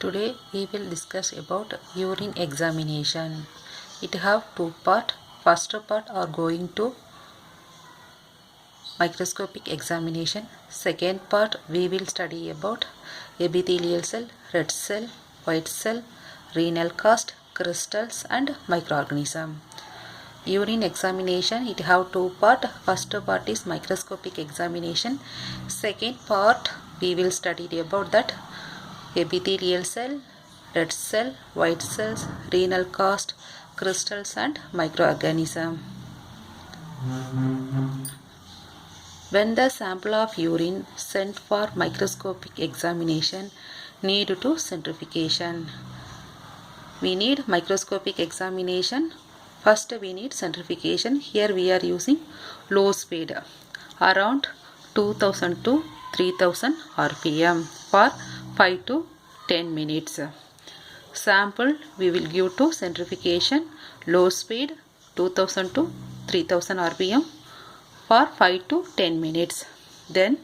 Today we will discuss about urine examination. It have two part. First part are going to microscopic examination. Second part we will study about epithelial cell, red cell, white cell, renal cast, crystals and microorganism. Urine examination it have two part. First part is microscopic examination. Second part we will study about that epithelial cell, red cell, white cells, renal cast, crystals and microorganism. When the sample of urine sent for microscopic examination need to centrifugation. We need microscopic examination. First we need centrifugation. Here we are using low speed around 2000 to 3000 rpm for 5 to 10 minutes. Sample we will give to centrifugation low speed 2000 to 3000 rpm for 5 to 10 minutes. Then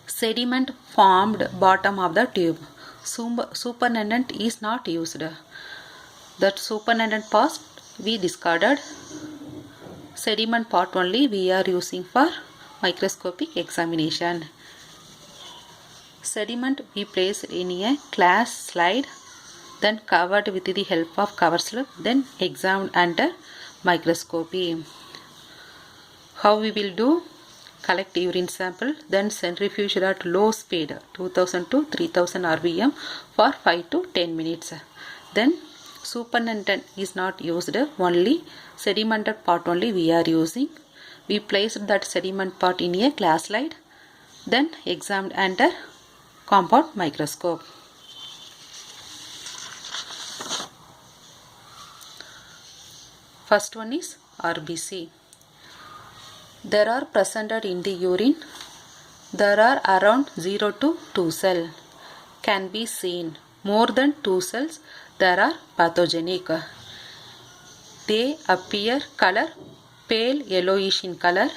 sediment formed bottom of the tube. Supernatant is not used. That supernatant part we discarded. Sediment part only we are using for microscopic examination. Sediment we placed in a glass slide, then covered with the help of cover slip, then examined under microscopy. How we will do? Collect urine sample, then centrifuge at low speed 2000 to 3000 rpm for 5 to 10 minutes. Then supernatant is not used, only sedimented part only we are using. We placed that sediment part in a glass slide, then examined under compound microscope. First one is RBC. There are presented in the urine. There are around 0 to 2 cells. Can be seen. More than 2 cells there are pathogenic. They appear color pale yellowish in color.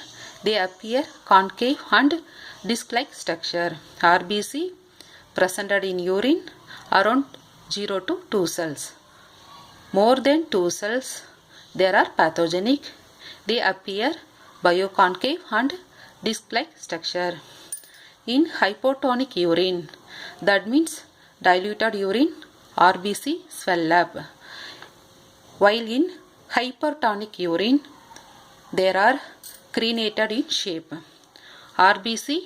They appear concave and disc-like structure. RBC presented in urine around 0 to 2 cells. More than 2 cells there are pathogenic. They appear bioconcave and disc-like structure. In hypotonic urine, that means diluted urine, RBC swell up. While in hypertonic urine, there are crenated in shape. RBC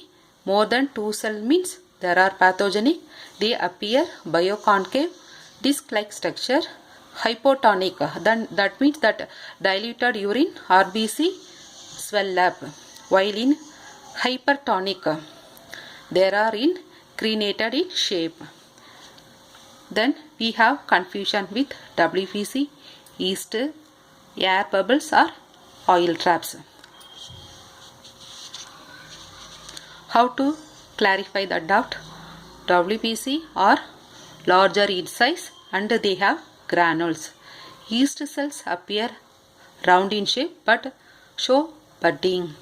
more than 2 cells means there are pathogenic. They appear bioconcave, disc-like structure. Hypotonic, then that means that diluted urine, RBC swell up. While in hypertonic, there are in crenated in shape. Then we have confusion with WBC, yeast, air bubbles or oil traps. How to clarify the doubt? WBC are larger in size and they have granules. Yeast cells appear round in shape but show budding.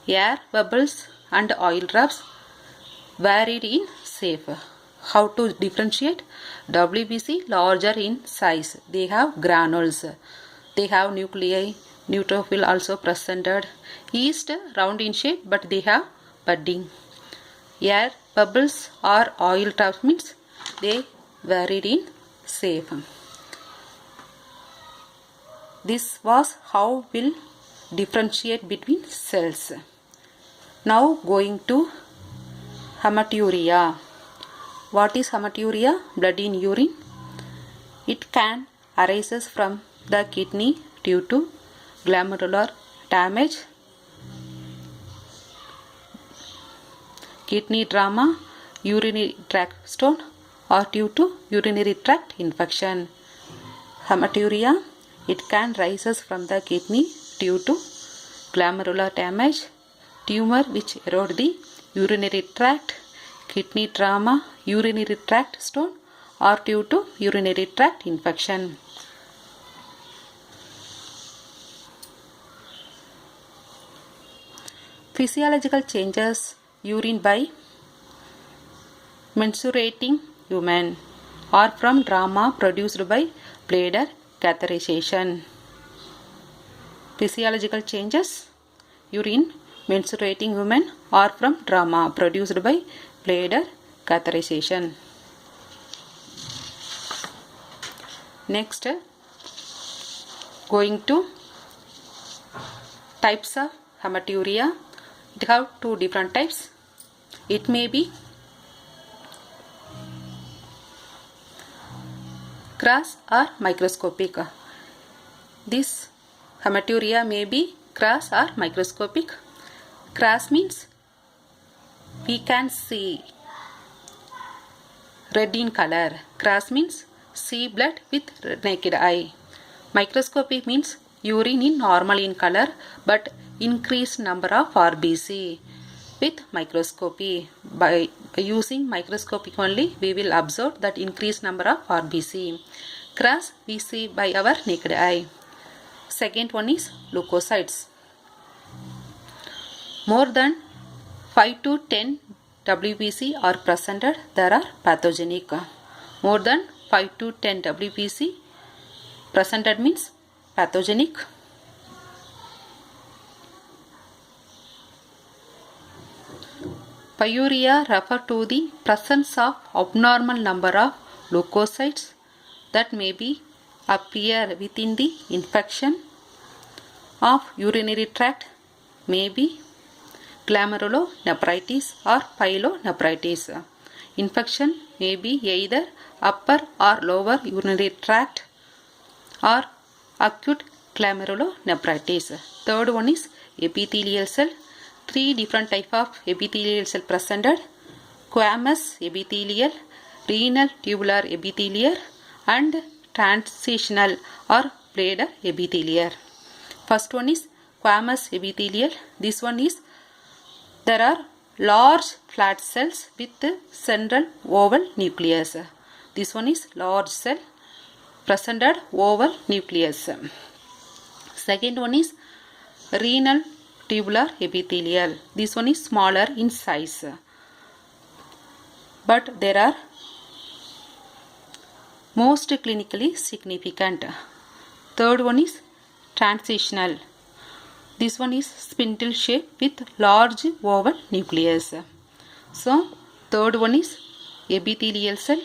Air bubbles and oil drops varied in shape. How to differentiate? WBC larger in size. They have granules. They have nuclei. Neutrophil also presented. Yeast round in shape but they have budding. Air bubbles or oil drops means they varied in shape. This was how we'll differentiate between cells. Now going to hematuria. What is hematuria? Blood in urine. It can arise from the kidney due to glomerular damage, kidney trauma, urinary tract stone or due to urinary tract infection. Hematuria it can rise from the kidney due to glomerular damage, tumor which erode the urinary tract, kidney trauma, urinary tract stone or due to urinary tract infection. Physiological changes urine by mensurating human or from drama produced by bladder catheterization. Physiological changes: urine menstruating women or from drama produced by bladder catheterization. Next, going to types of hematuria. It have two different types. It may be cross or microscopic. This hematuria may be cross or microscopic. Cross means we can see red in color. Cross means see blood with naked eye. Microscopic means urine in normal in color but increased number of RBC. With microscopy, by using microscopic only, we will observe that increased number of RBC. Cross we see by our naked eye. Second one is leukocytes. More than 5 to 10 WBC are presented. There are pathogenic. More than 5 to 10 WBC presented means pathogenic. Pyuria refer to the presence of abnormal number of leukocytes that may be appear within the infection of urinary tract, may be glomerulonephritis or pyelonephritis. Infection may be either upper or lower urinary tract or acute glomerulonephritis. Third one is epithelial cell. Three different type of epithelial cell presented: squamous epithelial, renal tubular epithelial, and transitional or bladder epithelial. First one is squamous epithelial. This one is there are large flat cells with central oval nucleus. This one is large cell presented oval nucleus. Second one is renal tubular epithelial. This one is smaller in size, but there are most clinically significant. Third one is transitional. This one is spindle shape with large oval nucleus. So third one is epithelial cell,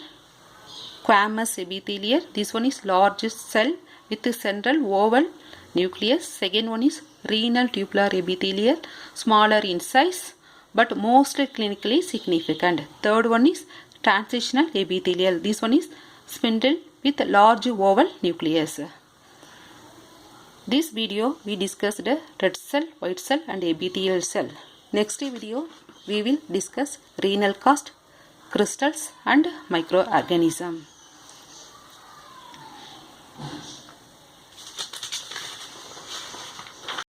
squamous epithelial. This one is large cell with central oval nucleus. Second one is renal tubular epithelial, smaller in size but most clinically significant. Third one is transitional epithelial. This one is spindle with large oval nucleus. This video we discussed red cell, white cell and epithelial cell. Next video we will discuss renal cast, crystals and microorganism.